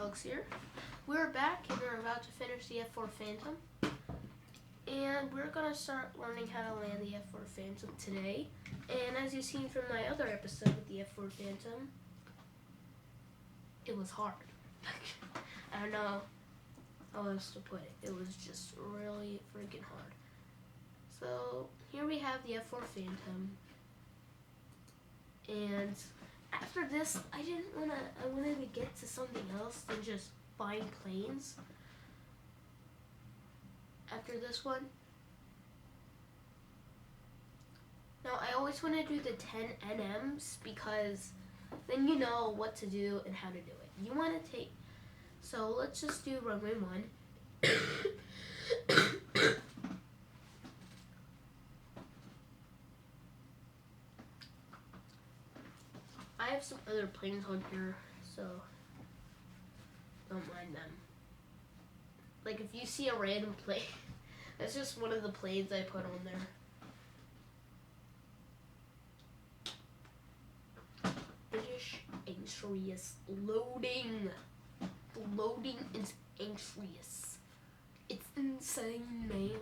folks here. We're back and we're about to finish the F4 Phantom. And we're going to start learning how to land the F4 Phantom today. And as you've seen from my other episode with the F4 Phantom, it was hard. I don't know how else to put it. It was just really freaking hard. So here we have the F4 Phantom. And after this, I wanted to get to something else than just buying planes. After this one. Now, I always want to do the 10 NMs because then you know what to do and how to do it. You want to take, so let's just do runway 1. I have some other planes on here, so don't mind them. Like if you see a random plane, that's just one of the planes I put on there. British anxious loading. The loading is anxious. It's insane, man.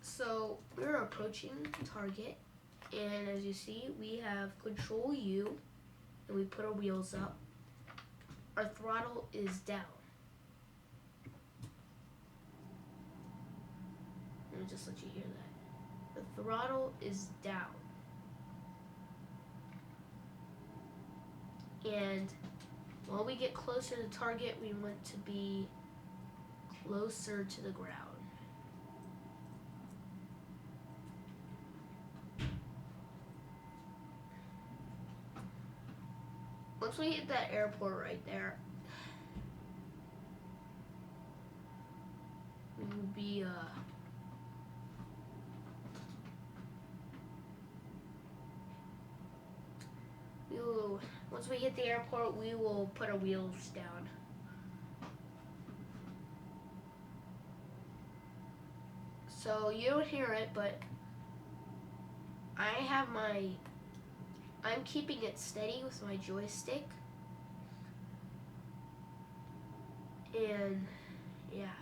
So we're approaching target, and as you see, we have Control U, and we put our wheels up. Our throttle is down. Let me just let you hear that. The throttle is down. And while we get closer to target, we want to be closer to the ground. Once we hit that airport right there, we will be once we hit the airport, we will put our wheels down. So you don't hear it, but I'm keeping it steady with my joystick. And yeah.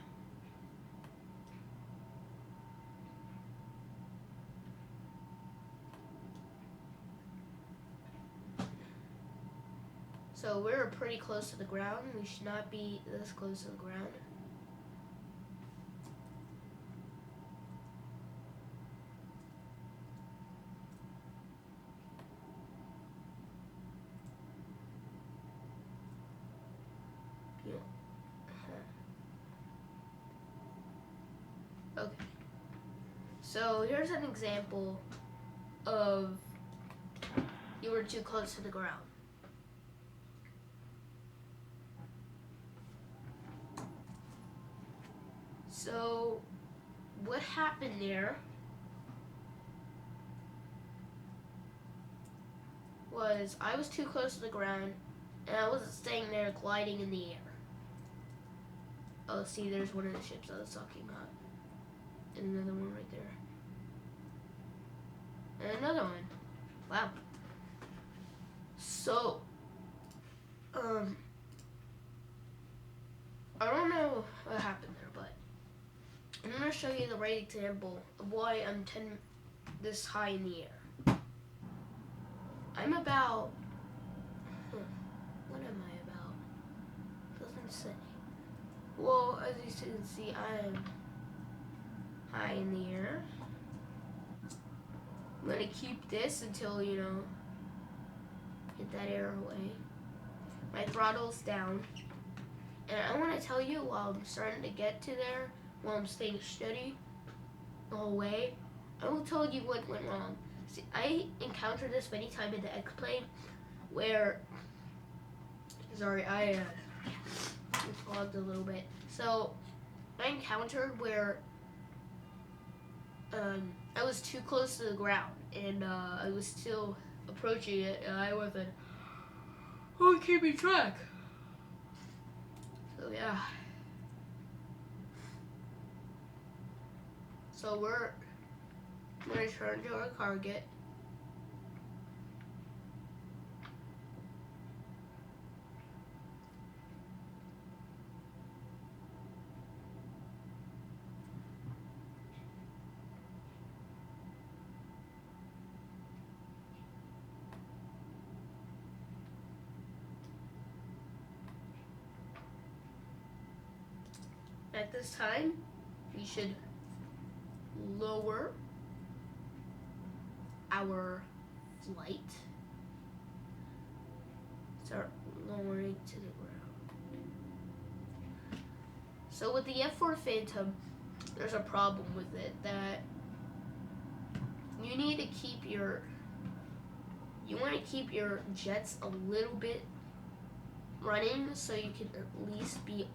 So we're pretty close to the ground. We should not be this close to the ground. Okay. So here's an example of you were too close to the ground. So what happened there was I was too close to the ground and I wasn't staying there gliding in the air. Oh, see, there's one of the ships I was talking about. And another one right there. And another one. Wow. So, I don't know what happened there, but I'm going to show you the right example of why I'm this high in the air. I'm about, what am I about? Doesn't say. Well, as you can see, I am high in the air. I'm going to keep this until, get that air away. My throttle's down. And I want to tell you, while I'm starting to get to there, while I'm staying steady the whole way, I will tell you what went wrong. See, I encountered this many times in the Xplane where, sorry, I fogged a little bit. So, I encountered where I was too close to the ground, and I was still approaching it, and I wasn't keeping track. So yeah. So we're going to turn to our target. this time, we should lower our flight. Start lowering to the ground. So with the F4 Phantom, there's a problem with it that you need to keep your jets a little bit running so you can at least be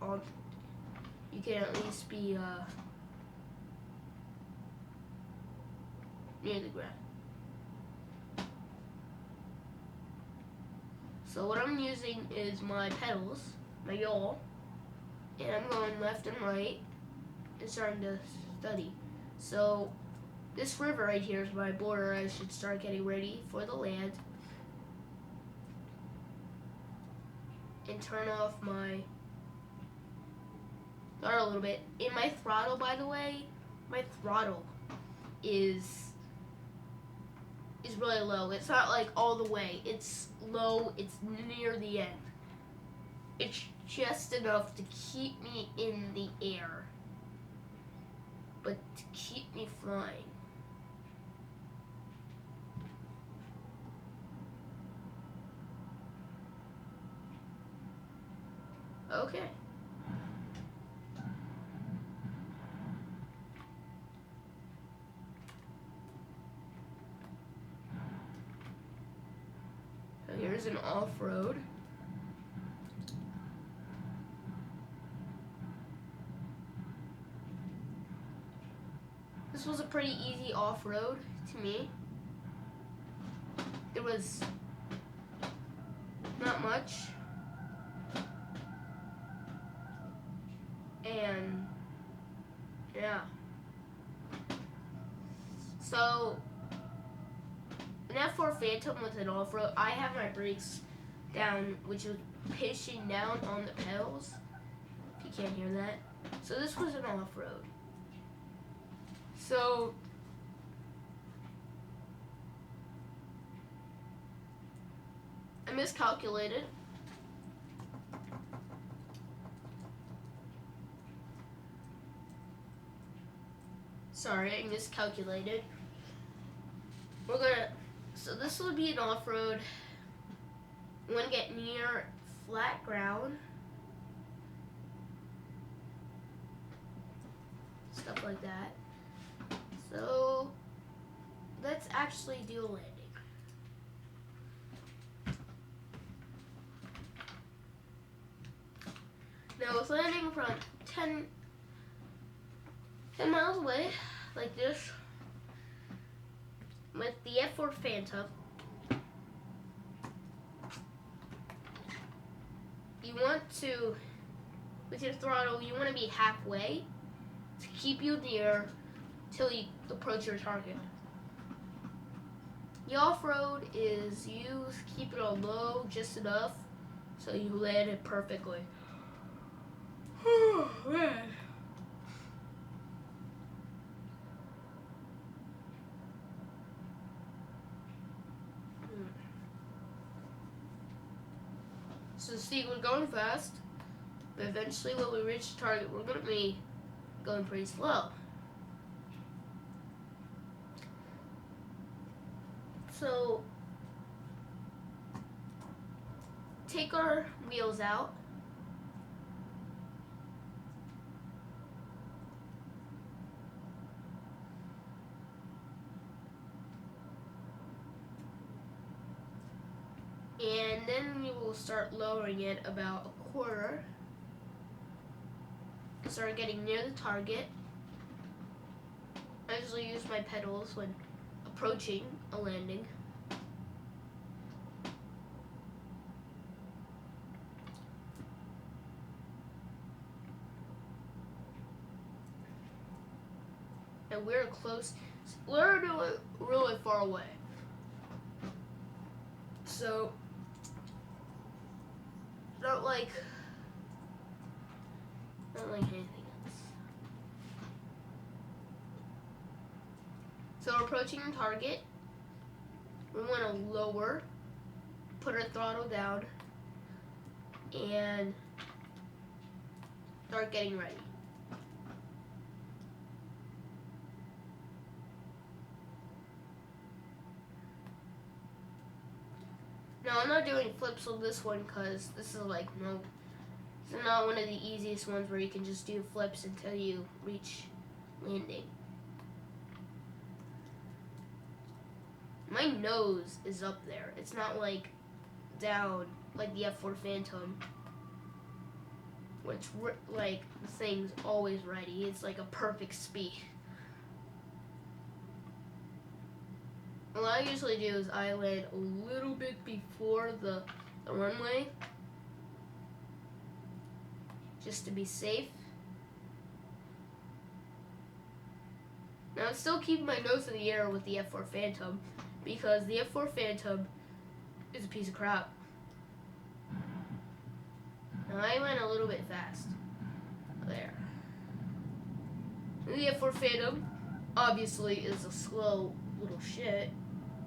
near the ground. So what I'm using is my pedals, my yaw, and I'm going left and right and starting to study. So this river right here is my border. I should start getting ready for the land and turn off my throttle a little bit. In my throttle, by the way, my throttle is really low. It's not like all the way. It's low. It's near the end. It's just enough to keep me in the air, but to keep me flying. Okay. So here's an off-road. This was a pretty easy off-road to me. It was not much. And yeah. So an F4 Phantom with an off-road, I have my brakes down, which is pushing down on the pedals. If you can't hear that. So this was an off-road. So I miscalculated. Sorry, I miscalculated. So this would be an off-road. I'm gonna get near flat ground. Stuff like that. So let's actually do a landing. Now with landing from 10 miles away, like this, with the F4 Phantom, you want to, with your throttle, you want to be halfway to keep you in the air till you approach your target. The off-road is you keep it on low just enough so you land it perfectly. Oh, man. So see, we're going fast, but eventually when we reach the target, we're going to be going pretty slow. So take our wheels out. And then we will start lowering it about a quarter. Start getting near the target. I usually use my pedals when approaching a landing. And we're close. We're really far away. So not like anything else. So we're approaching the target. We want to lower, put our throttle down, and start getting ready. No, I'm not doing flips on this one because this is like this is not one of the easiest ones where you can just do flips until you reach landing. My nose is up there. It's not like down like the F4 Phantom, which like the thing's always ready. It's like a perfect speed. What I usually do is I land a little bit before the runway, just to be safe. Now I'm still keeping my nose in the air with the F4 Phantom because the F4 Phantom is a piece of crap. Now I went a little bit fast. There. And the F4 Phantom obviously is a slow little shit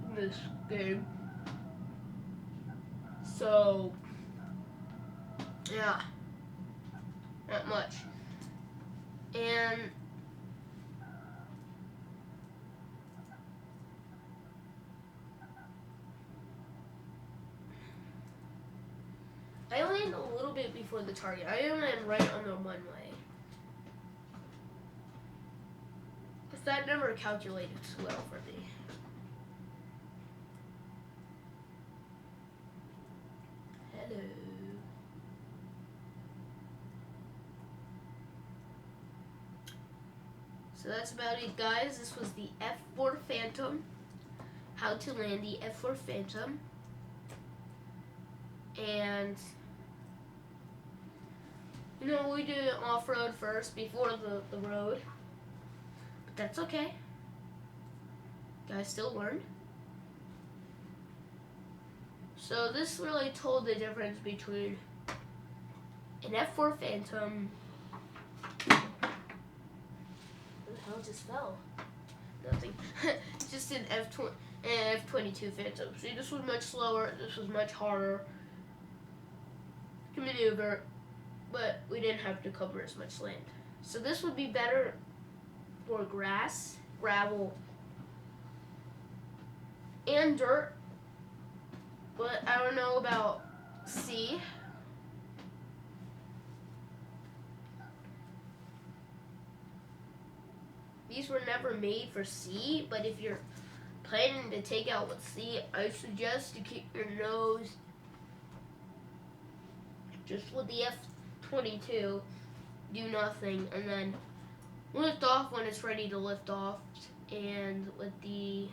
in this game. So yeah, not much. And I land a little bit before the target. I land right on the runway. Because that never calculated so well for me. Hello. So that's about it, guys. This was the F4 Phantom. How to land the F4 Phantom. And you know, we did off-road first before the road. But that's okay. Guys still learn. So this really told the difference between an F4 Phantom. What the hell just fell? Nothing. Just an F22 Phantom. See, this was much slower. This was much harder to maneuver, but we didn't have to cover as much land. So this would be better for grass, gravel, and dirt. But I don't know about sea. These were never made for sea, but if you're planning to take out with sea, I suggest to keep your nose just with the F22, do nothing, and then lift off when it's ready to lift off. And with the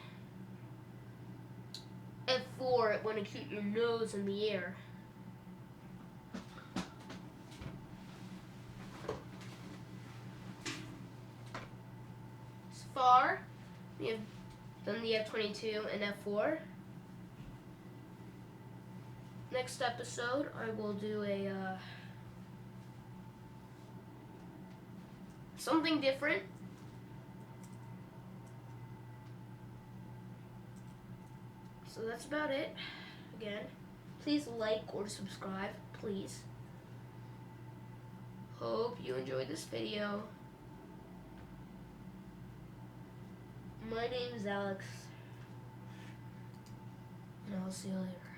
F4, want to keep your nose in the air. So far, we have done the F22 and F4. Next episode, I will do a something different. So that's about it. Again, please like or subscribe, please. Hope you enjoyed this video. My name is Alex, and I'll see you later.